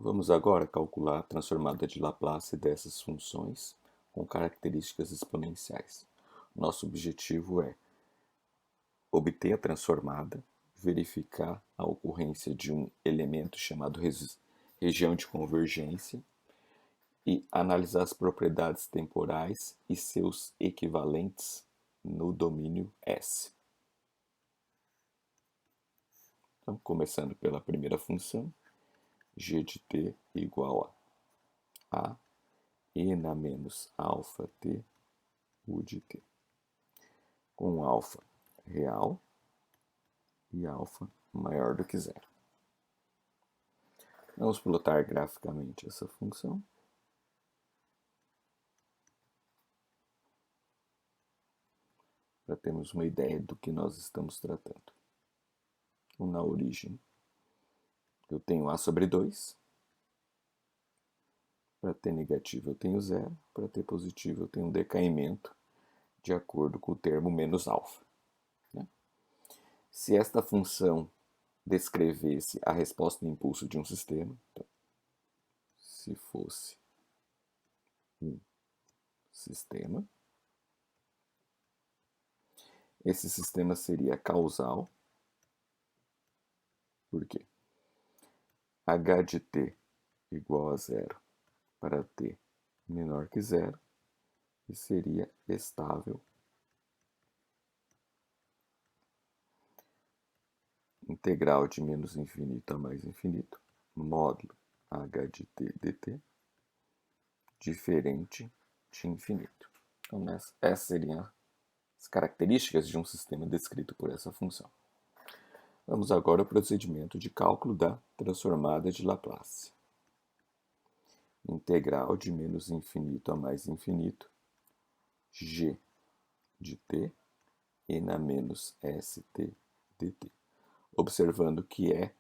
Vamos agora calcular a transformada de Laplace dessas funções com características exponenciais. Nosso objetivo é obter a transformada, verificar a ocorrência de um elemento chamado região de convergência e analisar as propriedades temporais e seus equivalentes no domínio S. Então, começando pela primeira função, g de t igual a e na menos alfa t u de t, com alfa real e alfa maior do que zero. Vamos plotar graficamente essa função. Para termos uma ideia do que nós estamos tratando. Então, na origem, eu tenho a sobre 2. Para t negativo eu tenho zero. Para t positivo eu tenho um decaimento de acordo com o termo menos alfa. Se esta função descrevesse a resposta do impulso de um sistema, então, se fosse um sistema, esse sistema seria causal, porque h de t igual a zero para t menor que zero, e seria estável integral de menos infinito a mais infinito, módulo h de t dt, diferente de infinito. Então, essas seriam as características de um sistema descrito por essa função. Vamos agora ao procedimento de cálculo da transformada de Laplace. Integral de menos infinito a mais infinito, g de t e na menos st dt. Observando que é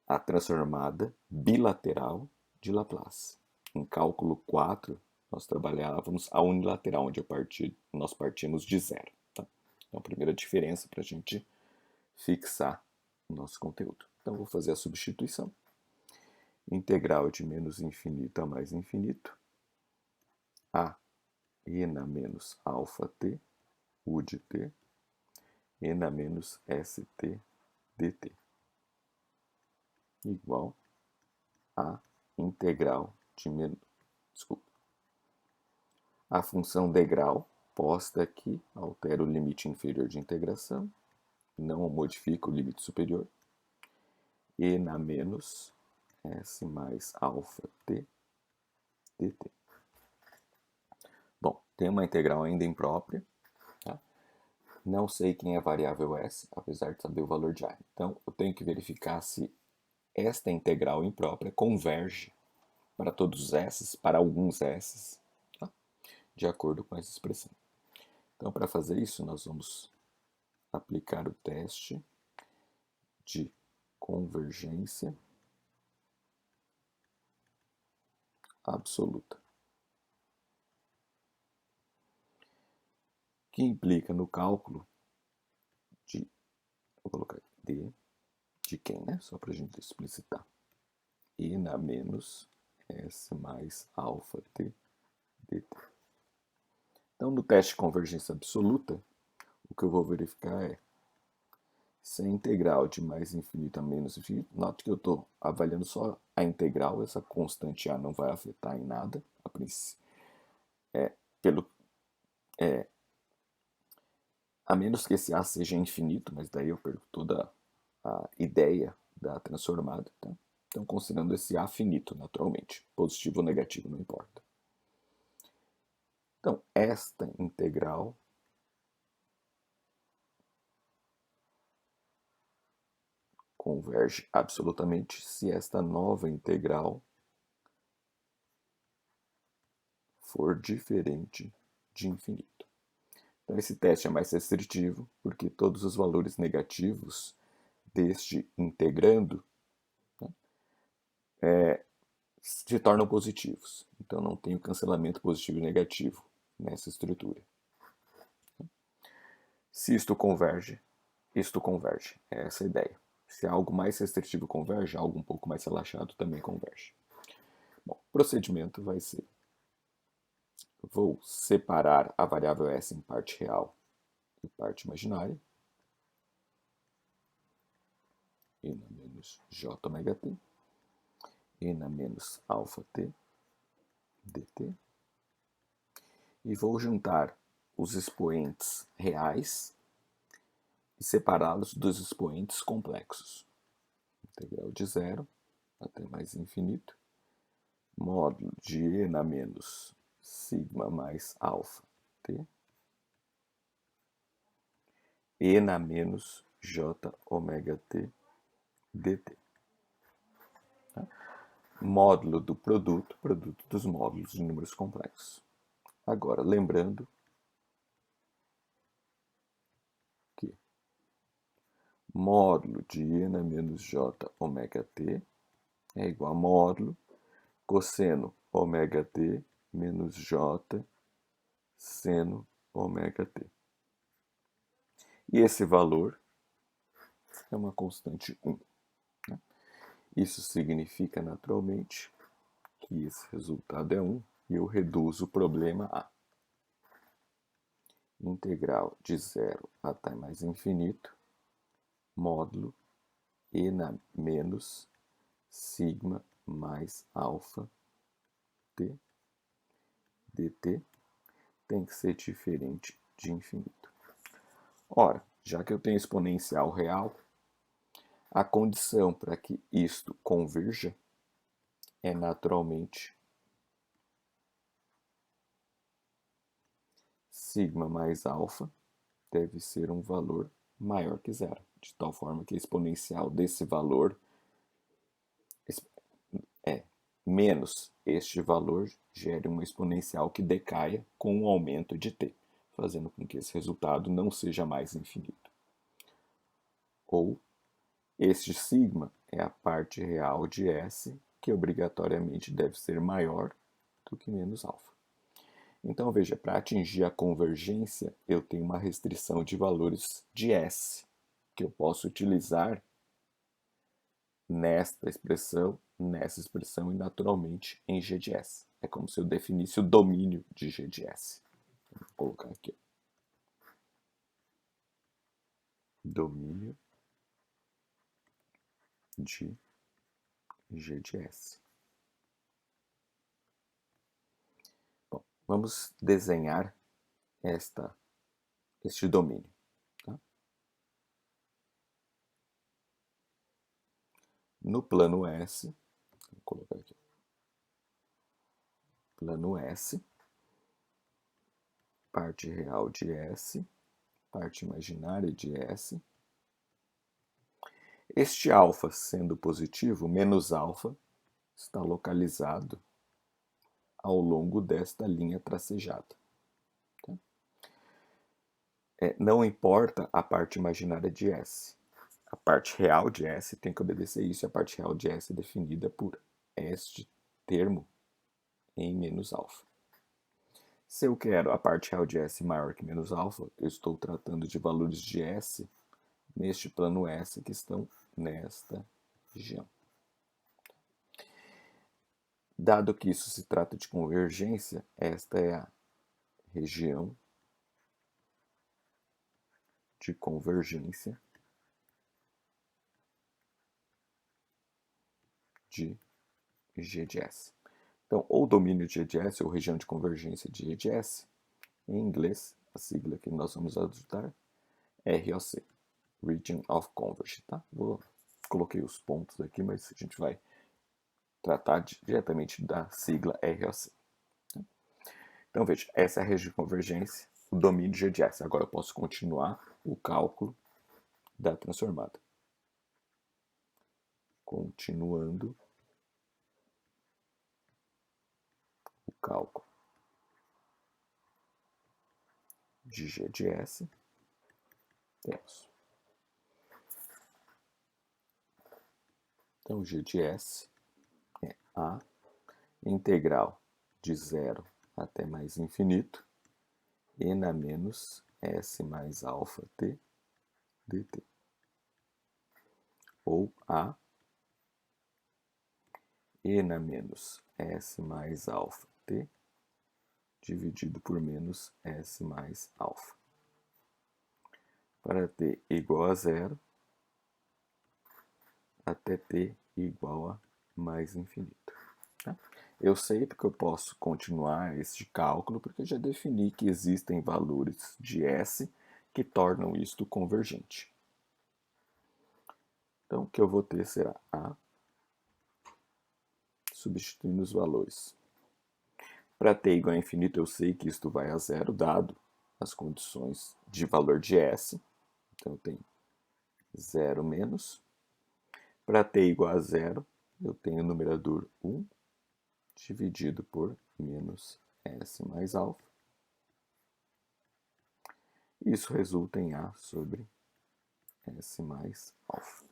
a transformada bilateral de Laplace. Em cálculo 4, nós trabalhávamos a unilateral, onde nós partimos de zero. Tá? Então, a primeira diferença para a gente fixar o nosso conteúdo. Então, vou fazer a substituição. Integral de menos infinito a mais infinito, a e na menos alfa t, u de t, e na menos st dt, igual a integral de menos... A função degrau posta aqui altera o limite inferior de integração, não modifica o limite superior, e na menos S mais alfa t dt. Bom, tem uma integral ainda imprópria. Tá? Não sei quem é a variável S, apesar de saber o valor de A. Então, eu tenho que verificar se esta integral imprópria converge para todos os S, para alguns S, tá? De acordo com essa expressão. Então, para fazer isso, nós vamos aplicar o teste de convergência absoluta, que implica no cálculo de, vou colocar d de quem, né? Só para a gente explicitar. E na menos S mais alfa t dt. Então, no teste de convergência absoluta, o que eu vou verificar é se a integral de mais infinito a menos infinito, note que eu estou avaliando só a integral, essa constante A não vai afetar em nada, a princípio, a menos que esse A seja infinito, mas daí eu perco toda a ideia da transformada. Tá? Então, considerando esse A finito, naturalmente, positivo ou negativo, não importa. Então, esta integral converge absolutamente se esta nova integral for diferente de infinito. Então, esse teste é mais restritivo, porque todos os valores negativos deste integrando, né, se tornam positivos. Então, não tem o cancelamento positivo e negativo nessa estrutura. Se isto converge, isto converge. É essa a ideia. Se algo mais restritivo converge, algo um pouco mais relaxado também converge. procedimento vai ser: vou separar a variável S em parte real e parte imaginária, e na menos j ômega t, e na menos alfa t, dt, e vou juntar os expoentes reais e separá-los dos expoentes complexos. Integral de zero até mais infinito, módulo de e na menos sigma mais alfa t, e na menos j ômega t dt. Tá? Módulo do produto dos módulos de números complexos. Agora, lembrando que módulo de e na menos j ômega t é igual a módulo cosseno ômega t menos j seno ômega t. E esse valor é uma constante 1. Né? Isso significa, naturalmente, que esse resultado é 1 e eu reduzo o problema a integral de 0 até mais infinito, módulo e na menos sigma mais alfa t dt tem que ser diferente de infinito. Ora, já que eu tenho exponencial real, a condição para que isto converja é naturalmente sigma mais alfa deve ser um valor maior que zero, de tal forma que a exponencial desse valor é menos este valor gere uma exponencial que decaia com o aumento de t, fazendo com que esse resultado não seja mais infinito. Ou este sigma é a parte real de S, que obrigatoriamente deve ser maior do que menos alfa. Então, veja, para atingir a convergência, eu tenho uma restrição de valores de S, que eu posso utilizar nesta expressão, nessa expressão e, naturalmente, em G de S. É como se eu definisse o domínio de G de S. Vou colocar aqui. Domínio de G de S. Bom, vamos desenhar este domínio. Tá? No plano S, vou colocar aqui. Plano S, parte real de S, parte imaginária de S. Este alfa sendo positivo, menos alfa está localizado ao longo desta linha tracejada. Tá? Não importa a parte imaginária de S. A parte real de S tem que obedecer isso, e a parte real de S é definida por este termo em menos alfa. Se eu quero a parte real de S maior que menos alfa, eu estou tratando de valores de S neste plano S que estão nesta região. Dado que isso se trata de convergência, esta é a região de convergência de G de S. Então, ou domínio de G de S ou região de convergência de G de S, em inglês, a sigla que nós vamos adotar é ROC, Region of Convergence. Tá? Coloquei os pontos aqui, mas a gente vai tratar diretamente da sigla ROC. Então, veja, essa é a região de convergência, o domínio de G de S. Agora eu posso continuar o cálculo da transformada. Continuando o cálculo de G de S, temos. Então, G de S é a integral de 0 até mais infinito, e na menos S mais alfa t dt. Ou a e na menos s mais alfa t dividido por menos s mais alfa. Para t igual a zero, até t igual a mais infinito. Tá? Eu sei porque eu posso continuar este cálculo, porque eu já defini que existem valores de S que tornam isto convergente. Então, o que eu vou ter será A, substituindo os valores. Para t igual a infinito, eu sei que isto vai a zero, dado as condições de valor de S. Então, eu tenho 0 menos. Para t igual a zero, eu tenho o numerador 1 dividido por menos S mais alfa. Isso resulta em A sobre S mais alfa.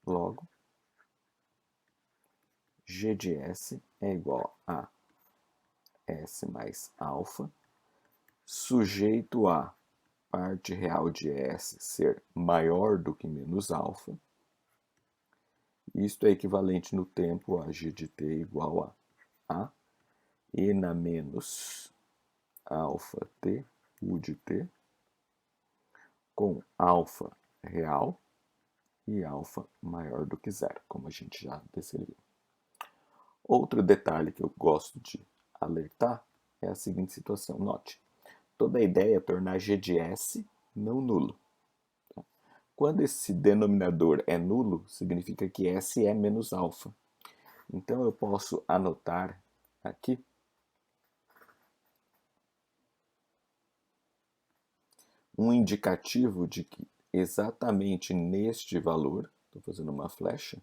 Logo, G de S é igual a S mais alfa, sujeito a parte real de S ser maior do que menos alfa. Isto é equivalente no tempo a G de t igual a e na menos alfa t, U de t, com alfa real e alfa maior do que zero, como a gente já descreveu. Outro detalhe que eu gosto de alertar é a seguinte situação. Note, toda a ideia é tornar g de S não nulo. Quando esse denominador é nulo, significa que S é menos alfa. Então eu posso anotar aqui um indicativo de que exatamente neste valor, estou fazendo uma flecha,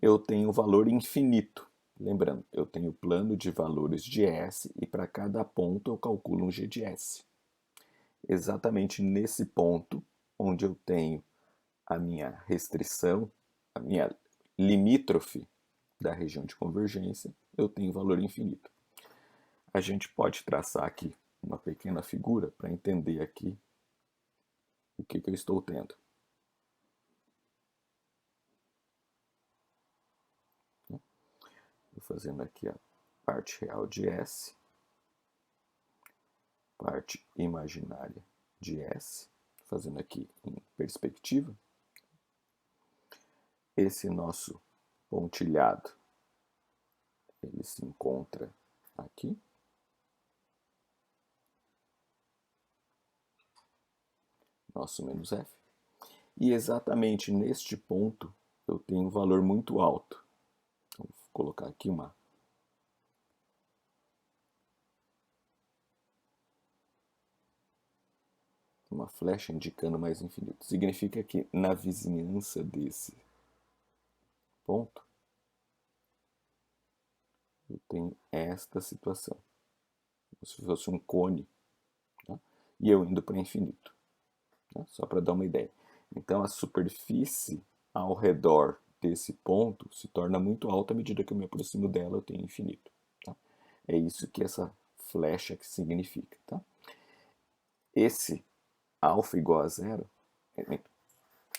eu tenho o valor infinito. Lembrando, eu tenho plano de valores de S e para cada ponto eu calculo um G de S. Exatamente nesse ponto, onde eu tenho a minha restrição, a minha limítrofe da região de convergência, eu tenho valor infinito. A gente pode traçar aqui uma pequena figura para entender aqui o que eu estou tendo. Estou fazendo aqui a parte real de S, parte imaginária de S, fazendo aqui em perspectiva. Esse nosso pontilhado, ele se encontra aqui. Nosso menos f. E exatamente neste ponto eu tenho um valor muito alto. Então, vou colocar aqui uma flecha indicando mais infinito. Significa que na vizinhança desse ponto eu tenho esta situação. Como se fosse um cone. Tá? E eu indo para infinito. Tá? Só para dar uma ideia. Então a superfície ao redor desse ponto se torna muito alta à medida que eu me aproximo dela, eu tenho infinito. Tá? É isso que essa flecha que significa. Tá? Esse alfa igual a zero,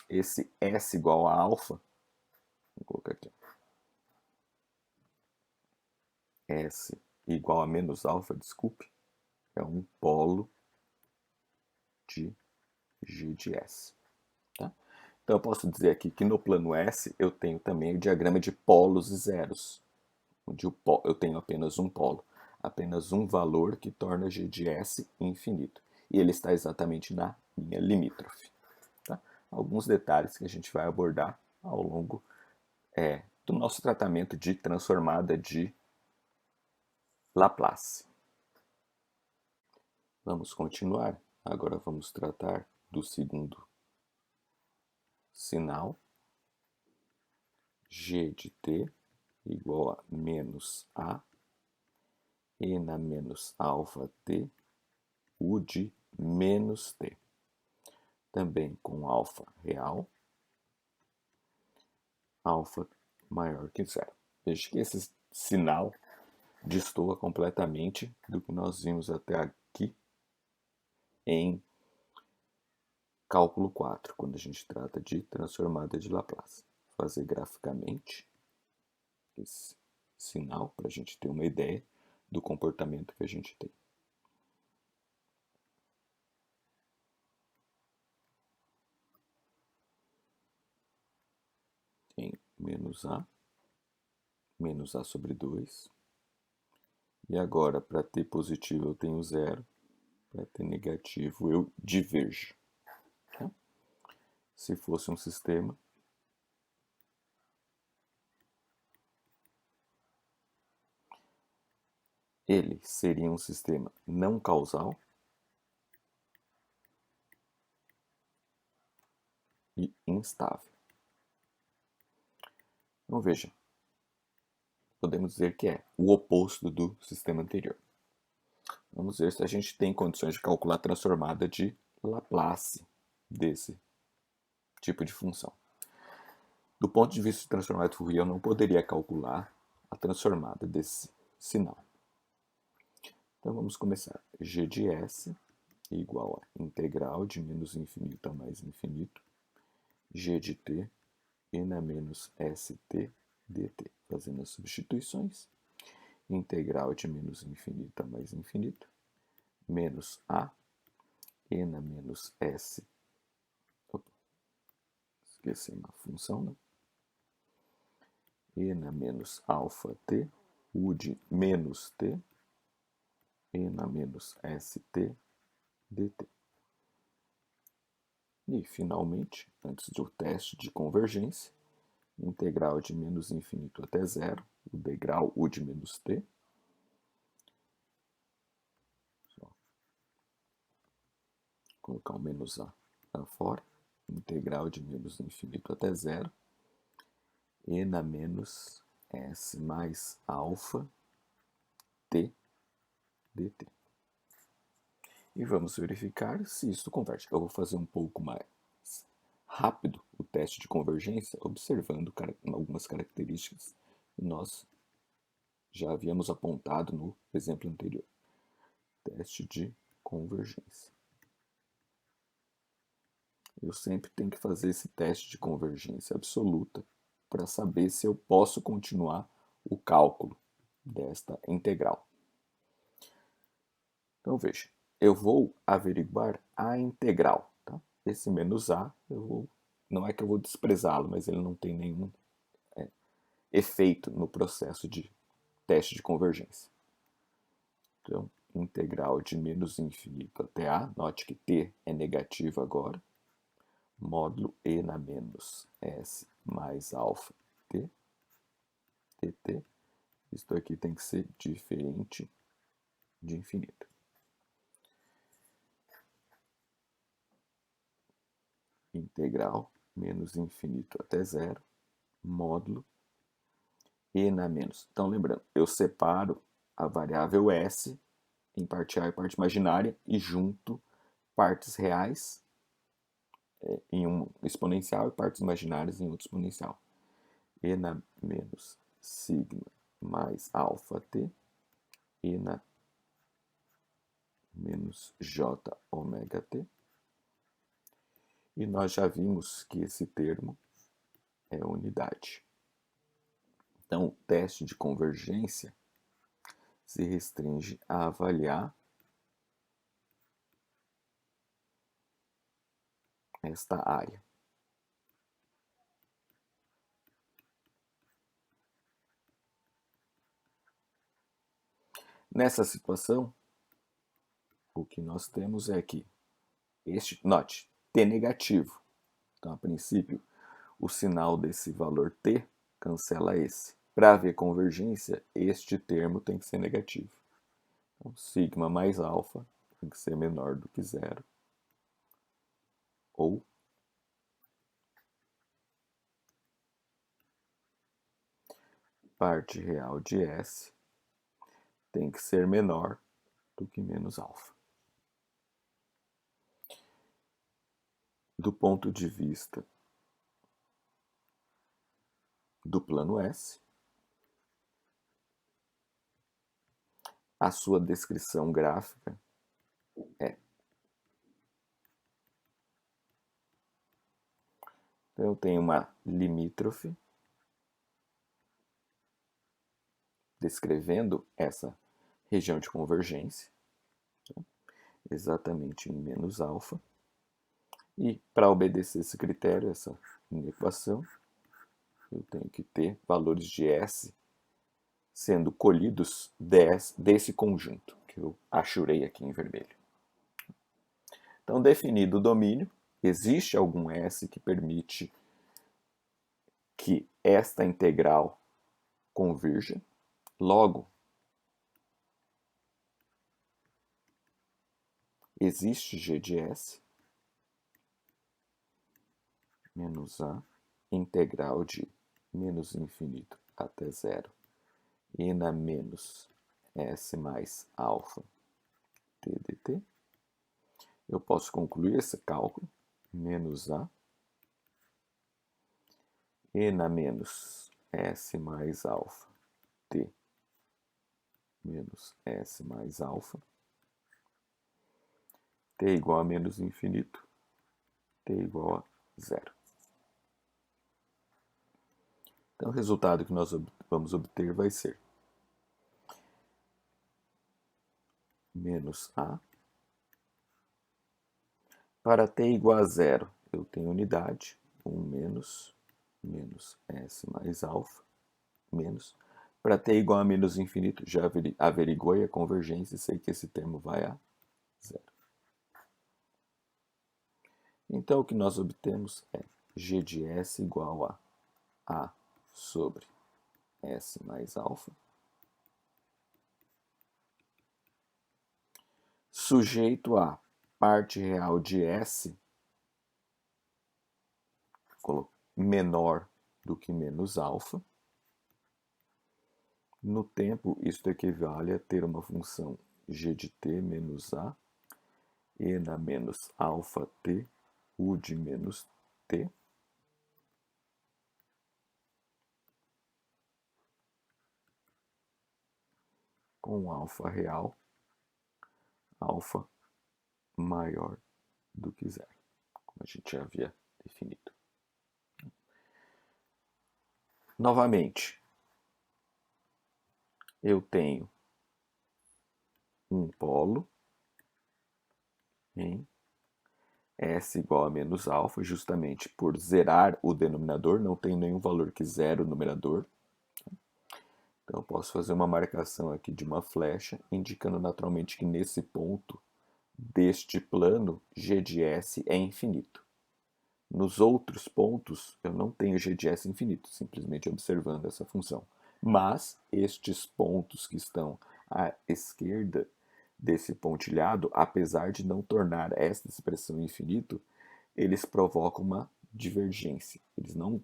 esse S igual a alfa, vou colocar aqui, S igual a menos alfa, desculpe, é um polo de G de S. Tá? Então eu posso dizer aqui que no plano S eu tenho também o diagrama de polos e zeros, onde eu tenho apenas um polo, apenas um valor que torna G de S infinito. E ele está exatamente na minha limítrofe. Tá? Alguns detalhes que a gente vai abordar ao longo do nosso tratamento de transformada de Laplace. Vamos continuar. Agora vamos tratar do segundo sinal. G de t igual a menos A e na menos alfa t, U de menos t. Também com alfa real, alfa maior que zero. Veja que esse sinal destoa completamente do que nós vimos até aqui em cálculo 4, quando a gente trata de transformada de Laplace. Fazer graficamente. esse sinal para a gente ter uma ideia do comportamento que a gente tem. Tem menos A sobre 2. E agora, para ter positivo eu tenho 0, para ter negativo eu diverjo. Tá? Se fosse um sistema, ele seria um sistema não causal e instável. Então veja, podemos dizer que é o oposto do sistema anterior. Vamos ver se a gente tem condições de calcular a transformada de Laplace desse tipo de função. Do ponto de vista de transformada de Fourier, eu não poderia calcular a transformada desse sinal. Então vamos começar. G de S igual a integral de menos infinito a mais infinito, G de T e na menos ST dt. Fazendo as substituições, integral de menos infinito a mais infinito, menos A e na menos S. Opa, esqueci uma função, né? E na menos alfa t, U de menos t, e na menos st dt. E, finalmente, antes do teste de convergência, integral de menos infinito até zero, o degrau U de menos t. Só colocar o menos A para fora. Integral de menos infinito até zero, e na menos S mais alfa t dt. E vamos verificar se isso converte. Eu vou fazer um pouco mais rápido o teste de convergência, observando algumas características que nós já havíamos apontado no exemplo anterior. Teste de convergência. Eu sempre tenho que fazer esse teste de convergência absoluta para saber se eu posso continuar o cálculo desta integral. Então veja, eu vou averiguar a integral. Tá? Esse menos A, não é que eu vou desprezá-lo, mas ele não tem nenhum efeito no processo de teste de convergência. Então, integral de menos infinito até A, note que t é negativo agora, módulo e na menos s mais alfa t, dt. Isto aqui tem que ser diferente de infinito. Integral menos infinito até zero, módulo e na menos. Então, lembrando, eu separo a variável s em parte real e parte imaginária e junto partes reais em um exponencial e partes imaginárias em outro exponencial. E na menos sigma mais alfa t e na menos j ômega t. E nós já vimos que esse termo é unidade. Então, o teste de convergência se restringe a avaliar esta área. Nessa situação, o que nós temos é que note, t negativo. Então, a princípio, o sinal desse valor t cancela esse. Para haver convergência, este termo tem que ser negativo. Então, sigma mais alfa tem que ser menor do que zero. Ou parte real de S tem que ser menor do que menos alfa. Do ponto de vista do plano S, a sua descrição gráfica é. Então, eu tenho uma limítrofe descrevendo essa região de convergência, exatamente em menos alfa. E para obedecer esse critério, essa equação, eu tenho que ter valores de S sendo colhidos desse conjunto, que eu achurei aqui em vermelho. Então, definido o domínio, existe algum S que permite que esta integral convirja. Logo, existe G de S menos A, integral de menos infinito até zero, e na menos S mais alfa t dt. Eu posso concluir esse cálculo, menos A, e na menos S mais alfa t menos S mais alfa, t igual a menos infinito, t igual a zero. Então, o resultado que nós vamos obter vai ser menos A. Para t igual a zero, eu tenho unidade, 1 menos S mais alfa, menos. Para t igual a menos infinito, já averiguei a convergência e sei que esse termo vai a zero. Então, o que nós obtemos é G de S igual a sobre S mais alfa, sujeito a parte real de S menor do que menos alfa. No tempo, isso equivale a ter uma função g de t menos a, e na menos alfa t, u de menos t, com alfa real, alfa maior do que zero, como a gente já havia definido. Novamente, eu tenho um polo em S igual a menos alfa, justamente por zerar o denominador, não tem nenhum valor que zere o numerador. Então, eu posso fazer uma marcação aqui de uma flecha, indicando naturalmente que nesse ponto deste plano, G de S é infinito. Nos outros pontos, eu não tenho G de S infinito, simplesmente observando essa função. Mas estes pontos que estão à esquerda desse pontilhado, apesar de não tornar esta expressão infinito, eles provocam uma divergência. Eles não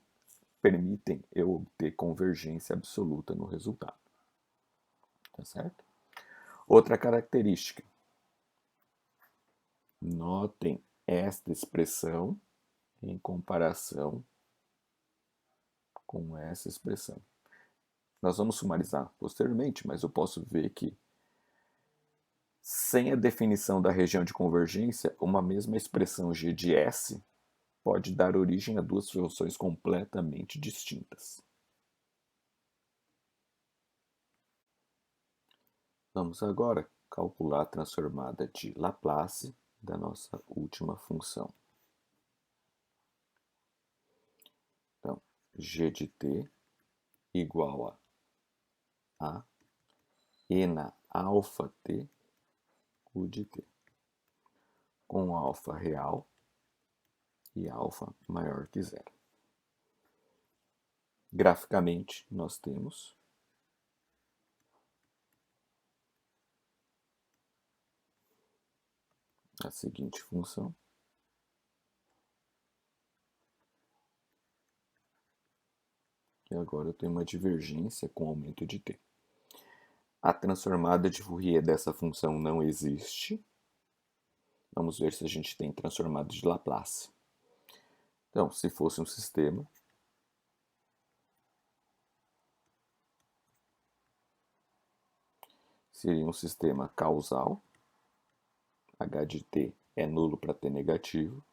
permitem eu obter convergência absoluta no resultado. Tá certo? Outra característica. Notem esta expressão em comparação com essa expressão. Nós vamos sumarizar posteriormente, mas eu posso ver que, sem a definição da região de convergência, uma mesma expressão g de S pode dar origem a duas funções completamente distintas. Vamos agora calcular a transformada de Laplace da nossa última função. Então, g de t igual a e na alfa t, u de t, com alfa real e alfa maior que zero. Graficamente, nós temos a seguinte função. E agora eu tenho uma divergência com aumento de t. A transformada de Fourier dessa função não existe. Vamos ver se a gente tem transformada de Laplace. Então, se fosse um sistema, seria um sistema causal. H de t é nulo para t negativo,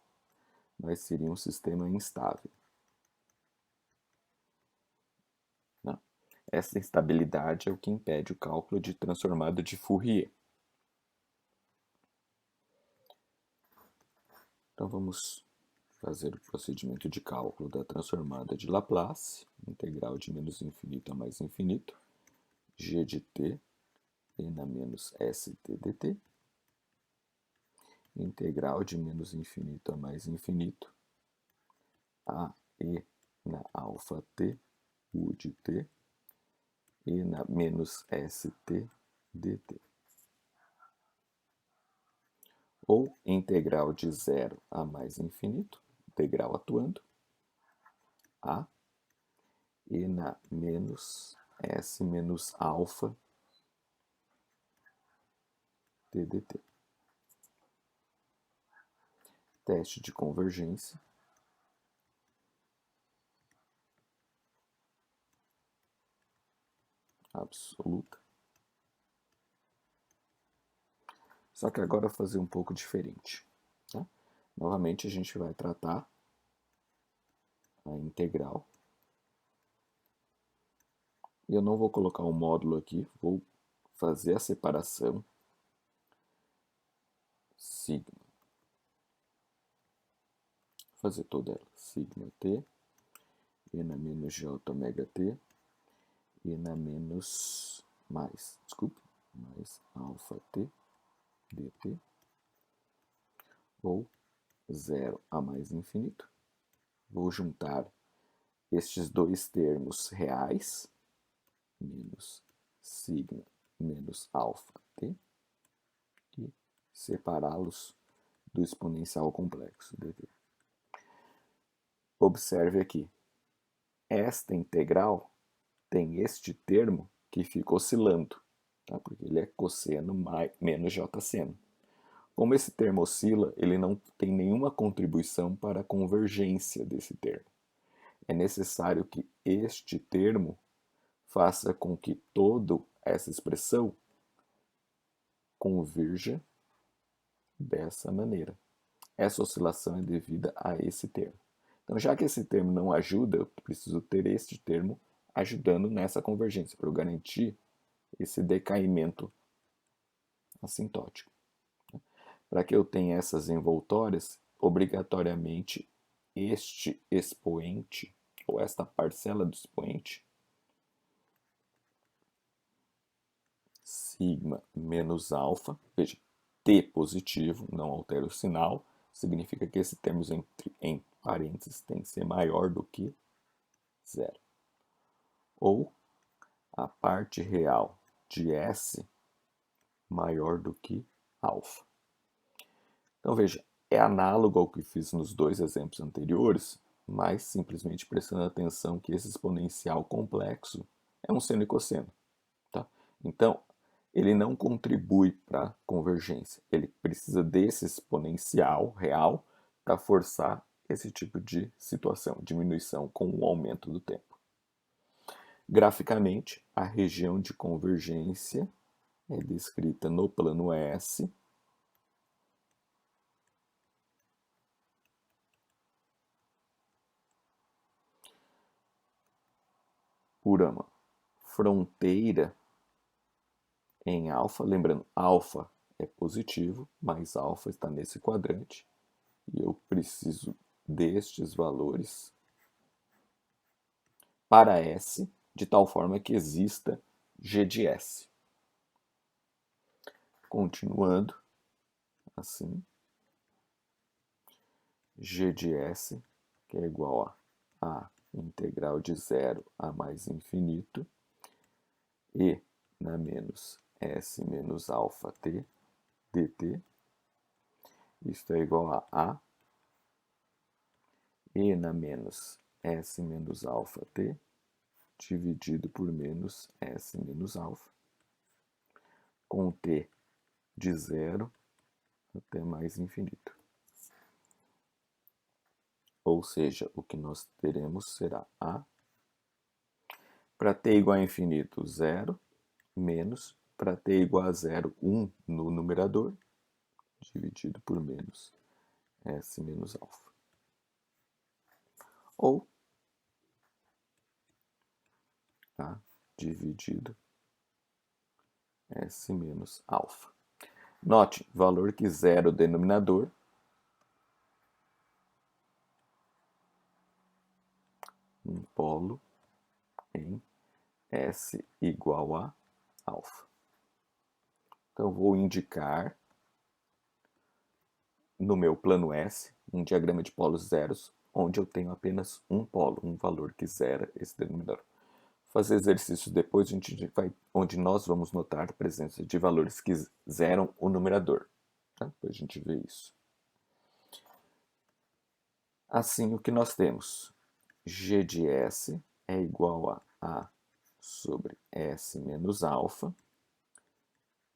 mas seria um sistema instável. Não. Essa instabilidade é o que impede o cálculo de transformada de Fourier. Então vamos fazer o procedimento de cálculo da transformada de Laplace, integral de menos infinito a mais infinito, g de t e na menos st dt, integral de menos infinito a mais infinito, a e na alfa t, u de t, e na menos st dt. Ou integral de 0 a mais infinito, integral atuando, a, e na menos s menos alfa t dt. Teste de convergência. Absoluta. Só que agora eu vou fazer um pouco diferente. Tá? Novamente a gente vai tratar a integral. E eu não vou colocar um módulo aqui, vou fazer a separação sigma. Fazer toda ela. Sigma t, e na menos j ômega t, e na menos mais alfa t dt, ou 0 a mais infinito. Vou juntar estes dois termos reais, menos sigma menos alfa t, e separá-los do exponencial complexo dt. Observe aqui, esta integral tem este termo que fica oscilando, tá? Porque ele é cosseno menos j-seno. Como esse termo oscila, ele não tem nenhuma contribuição para a convergência desse termo. É necessário que este termo faça com que toda essa expressão converja dessa maneira. Essa oscilação é devida a esse termo. Então, já que esse termo não ajuda, eu preciso ter este termo ajudando nessa convergência, para eu garantir esse decaimento assintótico. Para que eu tenha essas envoltórias, obrigatoriamente este expoente, ou esta parcela do expoente, sigma menos alfa, veja, t positivo, não altera o sinal, significa que esse termo em parênteses tem que ser maior do que zero. Ou a parte real de S maior do que alfa. Então veja, é análogo ao que fiz nos dois exemplos anteriores, mas simplesmente prestando atenção que esse exponencial complexo é um seno e cosseno. Tá? Então, ele não contribui para a convergência. Ele precisa desse exponencial real para forçar esse tipo de situação, diminuição com o aumento do tempo. Graficamente, a região de convergência é descrita no plano S, por uma fronteira em alfa, lembrando, alfa é positivo, mas alfa está nesse quadrante, e eu preciso destes valores para S, de tal forma que exista G de S. Continuando, assim, G de S, que é igual a integral de 0 a mais infinito, e na menos S menos alfa t dt, isto é igual a e na menos S menos alfa t, dividido por menos S menos alfa, com t de 0 até mais infinito. Ou seja, o que nós teremos será A, para t igual a infinito, 0, menos, para t igual a 0, 1 no numerador, dividido por menos S menos alfa. Ou, tá? dividido S menos alfa. Note, valor que zera o denominador, um polo em S igual a alfa. Então, vou indicar no meu plano S um diagrama de polos zeros, onde eu tenho apenas um polo, um valor que zera esse denominador. Fazer exercícios depois, onde nós vamos notar a presença de valores que zeram o numerador. Tá? Depois a gente vê isso. Assim, o que nós temos? G de S é igual a A sobre S menos alfa,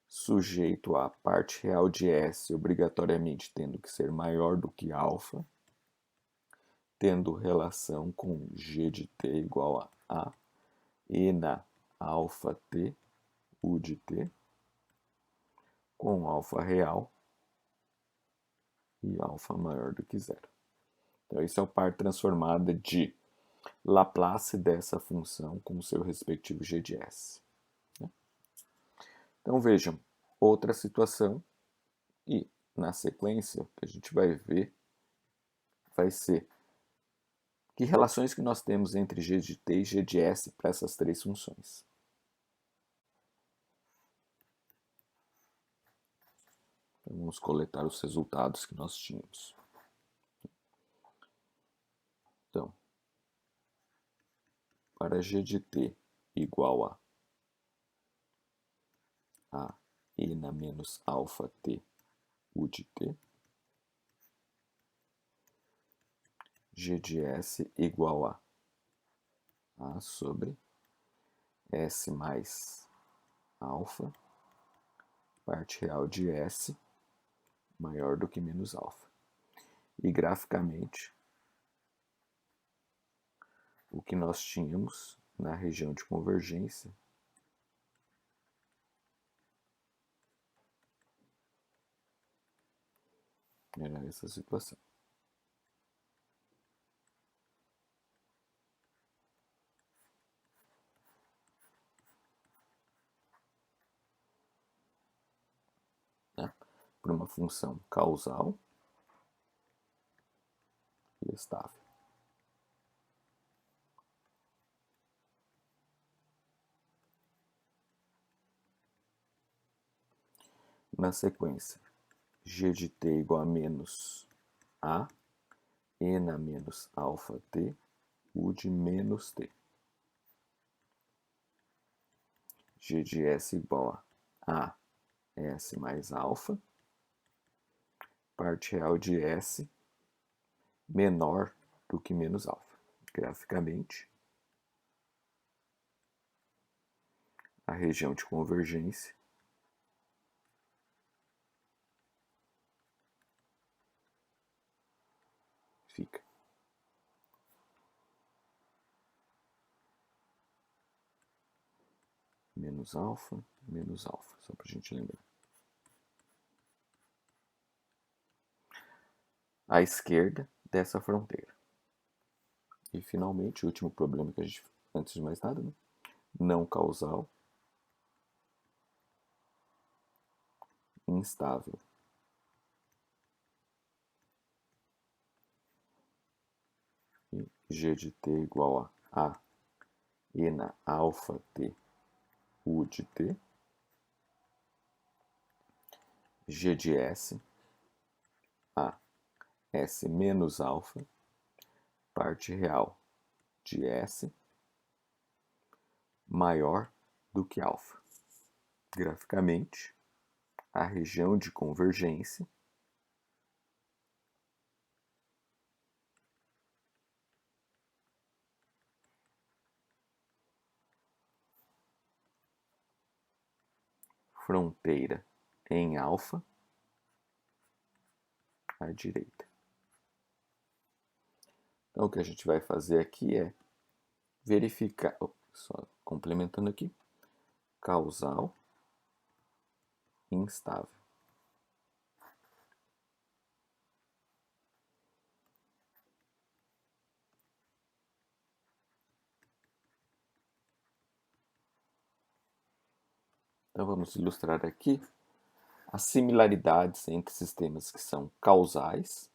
sujeito à parte real de S obrigatoriamente tendo que ser maior do que alfa, tendo relação com G de T igual a A, e na alfa T, U de T, com alfa real e alfa maior do que zero. Então, isso é o par transformada de Laplace dessa função com o seu respectivo G de S. Então, vejam, outra situação, e na sequência, o que a gente vai ver vai ser que relações que nós temos entre G de T e G de S para essas três funções. Então, vamos coletar os resultados que nós tínhamos. Então, para G de T igual a E na menos alfa T, U de T, G de S igual a sobre S mais alfa, parte real de S, maior do que menos alfa. E graficamente, o que nós tínhamos na região de convergência era essa situação. Né? Por uma função causal e estável. Na sequência, G de T igual a menos A, E na menos alfa T, U de menos T. G de S igual a S mais alfa, parte real de S menor do que menos alfa. Graficamente, a região de convergência fica menos alfa, só para a gente lembrar. À esquerda dessa fronteira. E finalmente, o último problema que a gente, antes de mais nada, né? Não causal, instável. E G de T igual a E na alfa T, U de T. G de S, a S menos alfa, parte real de S, maior do que alfa. Graficamente, a região de convergência fronteira em alfa à direita. Então, o que a gente vai fazer aqui é verificar, só complementando aqui, causal instável. Então vamos ilustrar aqui as similaridades entre sistemas que são causais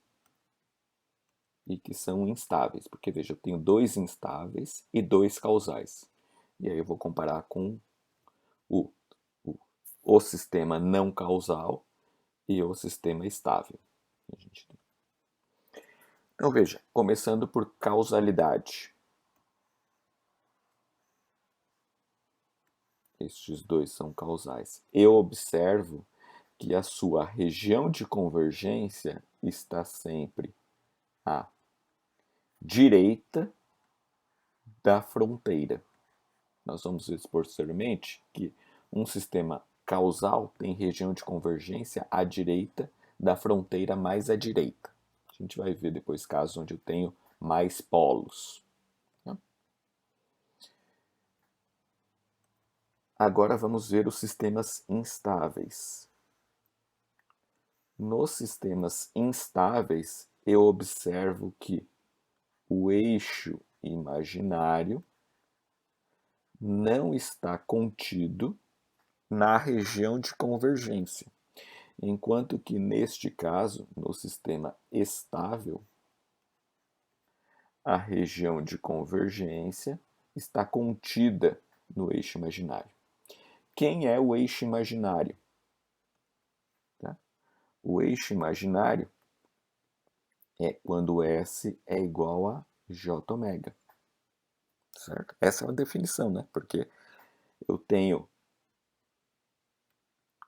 e que são instáveis, porque veja, eu tenho dois instáveis e dois causais. E aí eu vou comparar com o, o sistema não causal e o sistema estável. Então veja, começando por causalidade. Estes dois são causais. Eu observo que a sua região de convergência está sempre à direita da fronteira. Nós vamos ver posteriormente que um sistema causal tem região de convergência à direita da fronteira mais à direita. A gente vai ver depois casos onde eu tenho mais polos. Agora vamos ver os sistemas instáveis. Nos sistemas instáveis, eu observo que o eixo imaginário não está contido na região de convergência, enquanto que neste caso, no sistema estável, a região de convergência está contida no eixo imaginário. Quem é o eixo imaginário? Tá? O eixo imaginário é quando S é igual a Jω. Certo? Essa é a definição, né? Porque eu tenho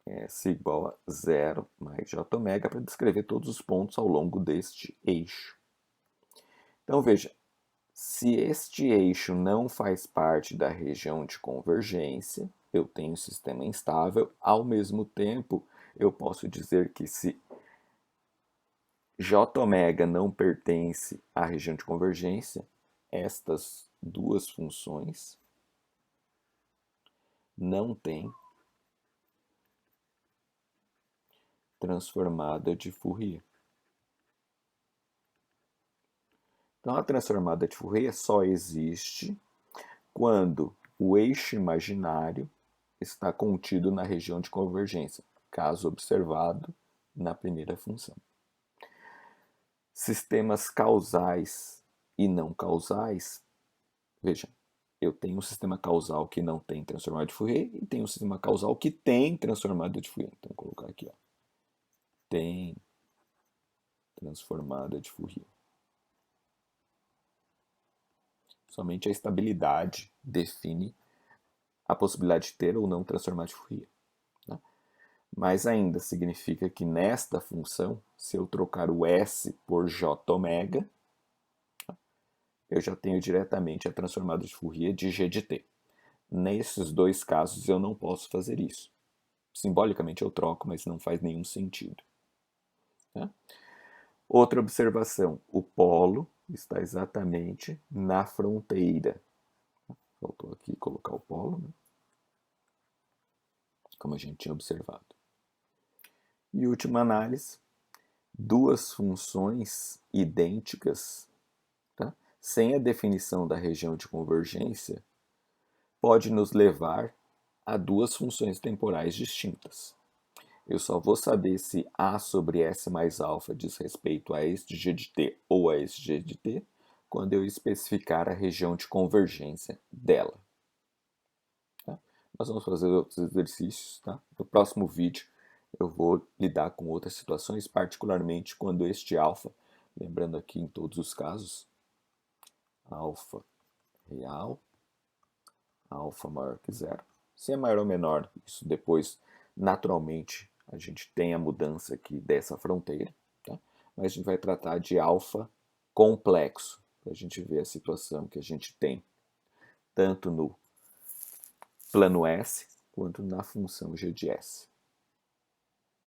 S igual a 0 mais Jω para descrever todos os pontos ao longo deste eixo. Então veja, se este eixo não faz parte da região de convergência, eu tenho um sistema instável. Ao mesmo tempo, eu posso dizer que se Jω não pertence à região de convergência, estas duas funções não têm transformada de Fourier. Então, a transformada de Fourier só existe quando o eixo imaginário está contido na região de convergência, caso observado na primeira função. Sistemas causais e não causais, veja, eu tenho um sistema causal que não tem transformada de Fourier e tenho um sistema causal que tem transformada de Fourier. Então, vou colocar aqui, ó, tem transformada de Fourier. Somente a estabilidade define a possibilidade de ter ou não transformada de Fourier. Né? Mas ainda significa que nesta função, se eu trocar o S por Jω, eu já tenho diretamente a transformada de Fourier de G de T. Nesses dois casos eu não posso fazer isso. Simbolicamente eu troco, mas não faz nenhum sentido. Tá? Outra observação, o polo está exatamente na fronteira. Faltou aqui colocar o polo, né? Como a gente tinha observado. E última análise, duas funções idênticas, tá? Sem a definição da região de convergência, pode nos levar a duas funções temporais distintas. Eu só vou saber se A sobre S mais alfa diz respeito a este G de T ou a este G de T quando eu especificar a região de convergência dela. Tá? Nós vamos fazer outros exercícios. Tá? No próximo vídeo eu vou lidar com outras situações, particularmente quando este alfa, lembrando aqui em todos os casos, alfa real, alfa maior que zero. Se é maior ou menor, isso depois, naturalmente, a gente tem a mudança aqui dessa fronteira. Tá? Mas a gente vai tratar de alfa complexo, para a gente ver a situação que a gente tem, tanto no plano S, quanto na função g de S.